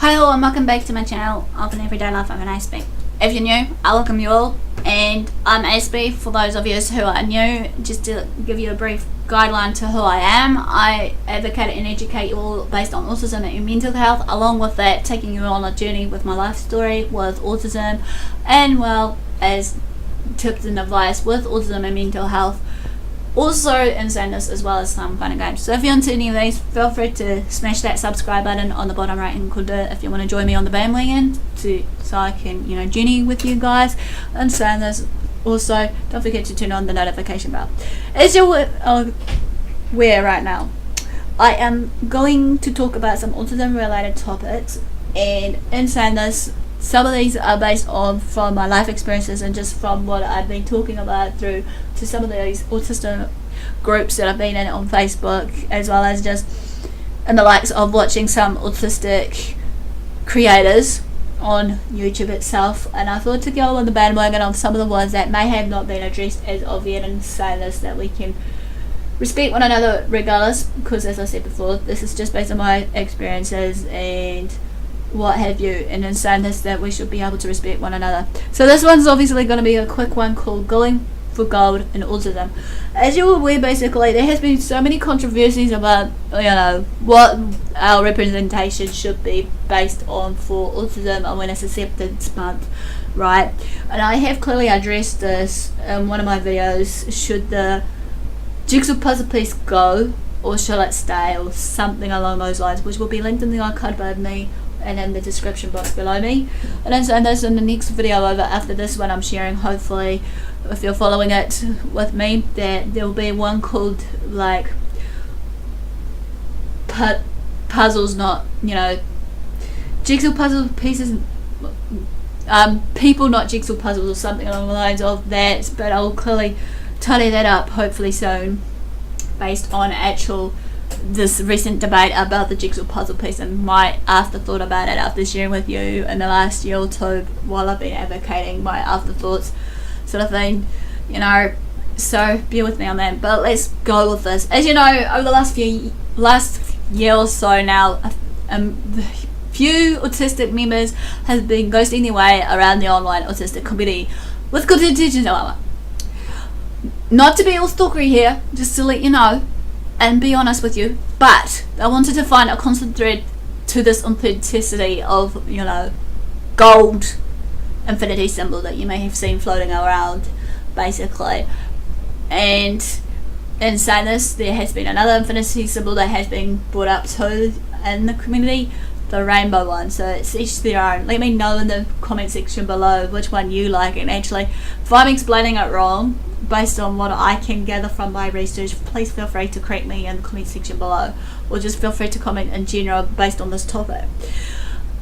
Hi all and welcome back to my channel of an everyday life of an Aspie. If you're new, I welcome you all, and I'm Aspie. For those of you who are new, just to give you a brief guideline to who I am, I advocate and educate you all based on autism and mental health, along with that taking you on a journey with my life story with autism, and well as tips and advice with autism and mental health. Also insaneness as well as some fun and games. So if you're into any of these, feel free to smash that subscribe button on the bottom right hand corner if you want to join me on the bandwagon so I can, journey with you guys. Insaneness. Also, don't forget to turn on the notification bell. As you're aware right now, I am going to talk about some autism related topics, and insaneness. Some of these are based on from my life experiences and just from what I've been talking about through to some of these autism groups that I've been in on Facebook, as well as just in the likes of watching some autistic creators on YouTube itself. And I thought to go on the bandwagon on some of the ones that may have not been addressed as of yet, and say this, that we can respect one another regardless, because as I said before, this is just based on my experiences and what have you, and in saying this, that we should be able to respect one another. So this one's obviously going to be a quick one called Going for Gold in Autism. As you're aware, basically there has been so many controversies about what our representation should be based on for Autism Awareness Acceptance Month, right? And I have clearly addressed this in one of my videos. Should the jigsaw puzzle piece go, or shall it stay, or something along those lines, which will be linked in the icon above me and in the description box below me. And then there's in the next video over after this one I'm sharing, hopefully if you're following it with me, that there will be one called like puzzles, not jigsaw puzzle pieces, people, not jigsaw puzzles, or something along the lines of that. But I'll clearly tidy that up hopefully soon, based on this recent debate about the jigsaw puzzle piece and my afterthought about it after sharing with you in the last year or two while I've been advocating my afterthoughts sort of thing, so bear with me on that. But let's go with this. As you know, over the last year or so now, the few autistic members have been ghosting their way around the online autistic community with good intentions, however. Not to be all stalker-y here, just to let you know and be honest with you, but I wanted to find a constant thread to this authenticity of gold infinity symbol that you may have seen floating around basically. And in saying this, there has been another infinity symbol that has been brought up too in the community, the rainbow one. So it's each their own. Let me know in the comment section below which one you like, and actually if I'm explaining it wrong based on what I can gather from my research, please feel free to correct me in the comment section below, or just feel free to comment in general based on this topic.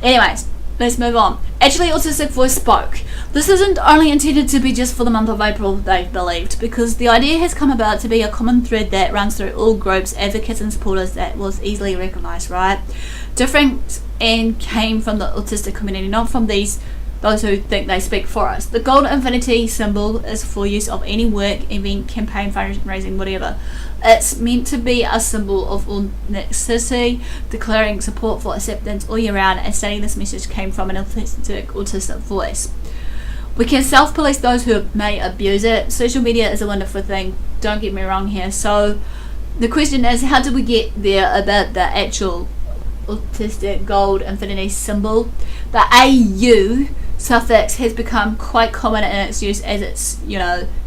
Anyways, let's move on. Actually, Autistic Voice spoke. This isn't only intended to be just for the month of April, they believed, because the idea has come about to be a common thread that runs through all groups, advocates and supporters that was easily recognised, right? Different and came from the autistic community, not from those who think they speak for us. The gold infinity symbol is for use of any work, event, campaign, fundraising, whatever. It's meant to be a symbol of authenticity, declaring support for acceptance all year round, and stating this message came from an authentic autistic voice. We can self-police those who may abuse it. Social media is a wonderful thing, don't get me wrong here. So the question is, how did we get there about the actual autistic gold infinity symbol? The AU suffix has become quite common in its use, as it's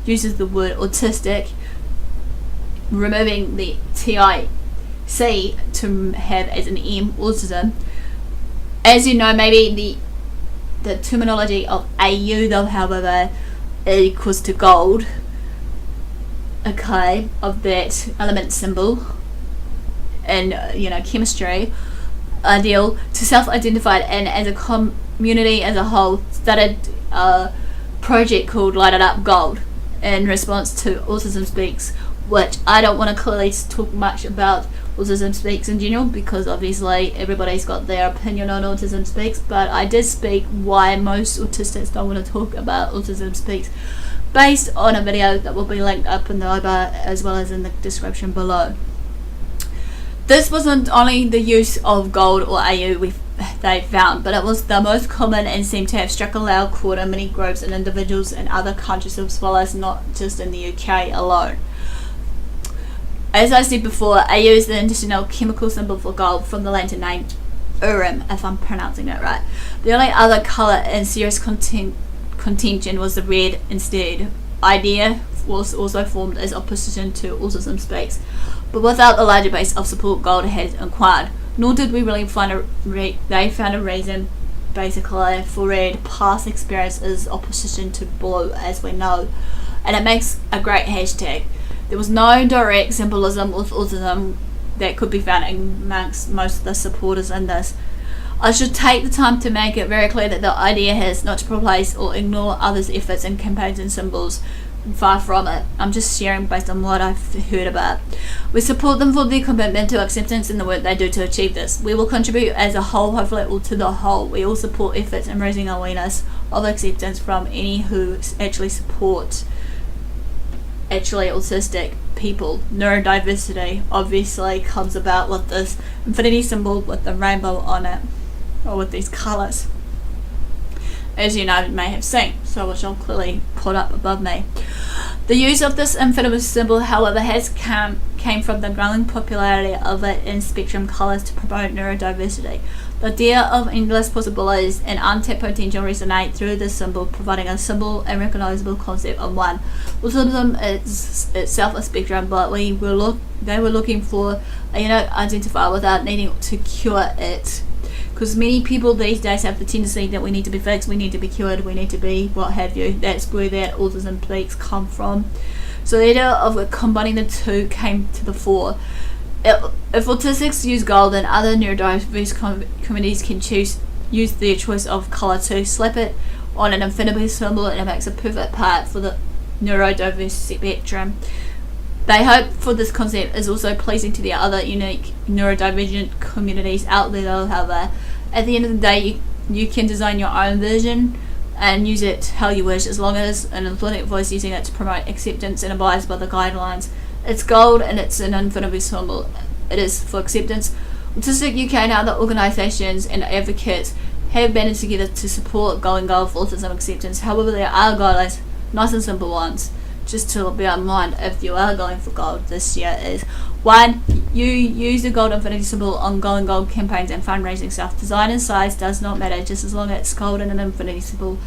uses the word autistic, removing the TIC to have as an M, autism. As you know, maybe the terminology of AU though, however, equals to gold, okay, of that element symbol in chemistry, ideal to self-identified, and as a community as a whole started a project called Light It Up Gold in response to Autism Speaks, which I don't want to clearly talk much about Autism Speaks in general, because obviously everybody's got their opinion on Autism Speaks, but I did speak why most autistics don't want to talk about Autism Speaks, based on a video that will be linked up in the bar as well as in the description below. This wasn't only the use of gold or AU, we they found, but it was the most common and seemed to have struck a loud chord in many groups and individuals in other countries as well as not just in the UK alone. As I said before, AU is the international chemical symbol for gold from the Latin name Urim, if I'm pronouncing it right. The only other colour in serious contention was the red instead. Idea was also formed as opposition to autism speaks, but without the larger base of support gold has acquired. Nor did we really find they found a reason basically for red. Past experience is opposition to blue, as we know, and it makes a great hashtag. There was no direct symbolism with autism that could be found amongst most of the supporters in this. I should take the time to make it very clear that the idea has not to replace or ignore others' efforts and campaigns and symbols. Far from it. I'm just sharing based on what I've heard about. We support them for their commitment to acceptance and the work they do to achieve this. We will contribute as a whole, hopefully all to the whole. We all support efforts in raising awareness of acceptance from any who actually support autistic people. Neurodiversity obviously comes about with this infinity symbol with the rainbow on it, or with these colours, as you may have seen, so which I'll clearly put up above me. The use of this infinity symbol, however, came from the growing popularity of it in spectrum colours to promote neurodiversity. The idea of endless possibilities and untapped potential resonate through this symbol, providing a simple and recognisable concept of one. Autism is itself a spectrum, but they were looking for a unique identifier without needing to cure it. Because many people these days have the tendency that we need to be fixed, we need to be cured, we need to be what have you. That's where that autism peaks come from. So the idea of combining the two came to the fore. If autistics use gold, then other neurodiverse communities can use their choice of colour to slap it on an infinity symbol, and it makes a perfect part for the neurodiverse spectrum. They hope for this concept is also pleasing to the other unique neurodivergent communities out there, though. However, at the end of the day, you can design your own version and use it how you wish, as long as an authentic voice using it to promote acceptance and abides by the guidelines. It's gold and it's an infinity symbol. It is for acceptance. Autistic UK and other organisations and advocates have banded together to support going gold for autism acceptance. However, there are guidelines, nice and simple ones, just to bear in mind if you are going for gold this year is 1. You use the gold infinity symbol on going gold campaigns and fundraising stuff. Design and size does not matter, just as long as it's gold and an infinity symbol.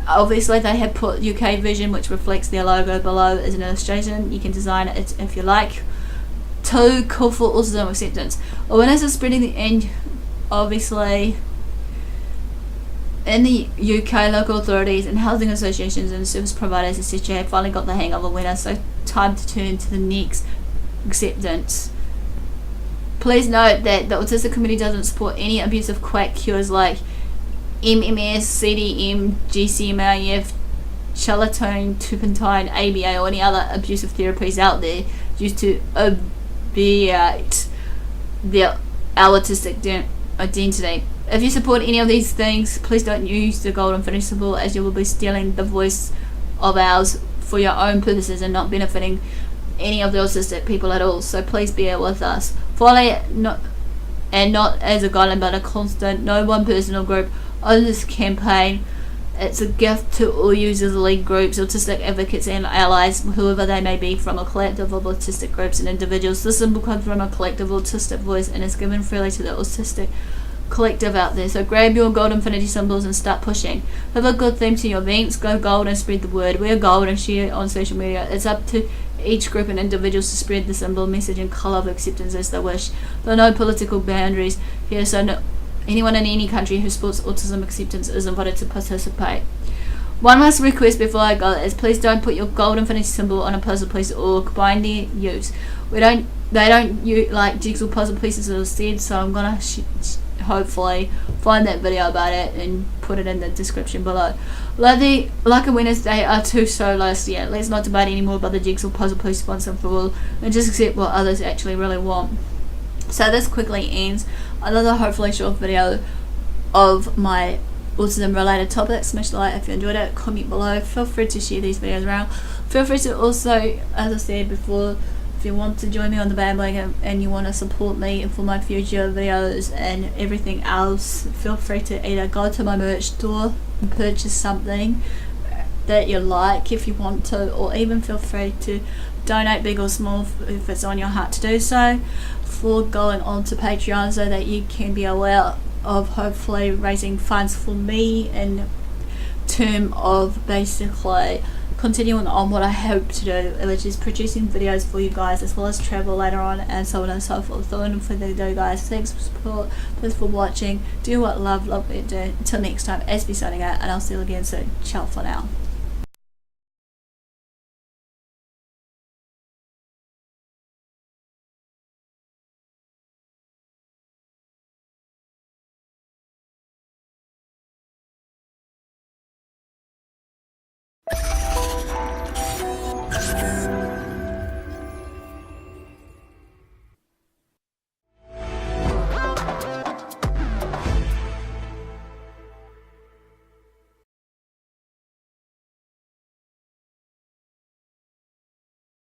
Obviously they have put UK version, which reflects their logo below as an illustration. You can design it if you like. 2. Call for autism acceptance. Awareness is spreading the end, obviously, in the UK. Local authorities and housing associations and service providers etc. have finally got the hang of awareness, so time to turn to the next acceptance. Please note that the autistic community doesn't support any abusive quack cures like MMS, CDM, GCMIF, Chalatone, Turpentine, ABA, or any other abusive therapies out there used to obviate our autistic identity. If you support any of these things, please don't use the gold infinity symbol, as you will be stealing the voice of ours for your own purposes and not benefiting any of the autistic people at all. So please bear with us. Follow it not as a guideline but a constant. No one person or group owns this campaign. It's a gift to all users, league groups, autistic advocates and allies, whoever they may be, from a collective of autistic groups and individuals. This symbol comes from a collective autistic voice and is given freely to the autistic collective out there. So grab your gold infinity symbols and start pushing. Have a good theme to your events. Go gold and spread the word. Wear gold and share it on social media. It's up to each group and individuals to spread the symbol, message and colour of acceptance as they wish. There are no political boundaries here, so anyone in any country who supports autism acceptance is invited to participate. One last request before I go is please don't put your gold infinity symbol on a puzzle piece or combine their use. They don't use like jigsaw puzzle pieces instead, so I'm gonna hopefully find that video about it and put it in the description below. Like awareness day are too so last year. Let's not debate anymore about the jigsaw puzzle piece once and for all, and just accept what others actually really want. So this quickly ends another hopefully short video of my autism related topics. Smash the like if you enjoyed it, comment below, feel free to share these videos around. Feel free to also, as I said before, If you want to join me on the bandwagon and you want to support me for my future videos and everything else, feel free to either go to my merch store and purchase something that you like if you want to, or even feel free to donate, big or small, if it's on your heart to do so, for going on to Patreon, so that you can be aware of hopefully raising funds for me in term of basically continuing on what I hope to do, which is producing videos for you guys, as well as travel later on, and so on and so forth. So enough for the video, guys. Thanks for support, thanks for watching. Do what love it do. Until next time, Aspie signing out, and I'll see you again soon. Ciao for now.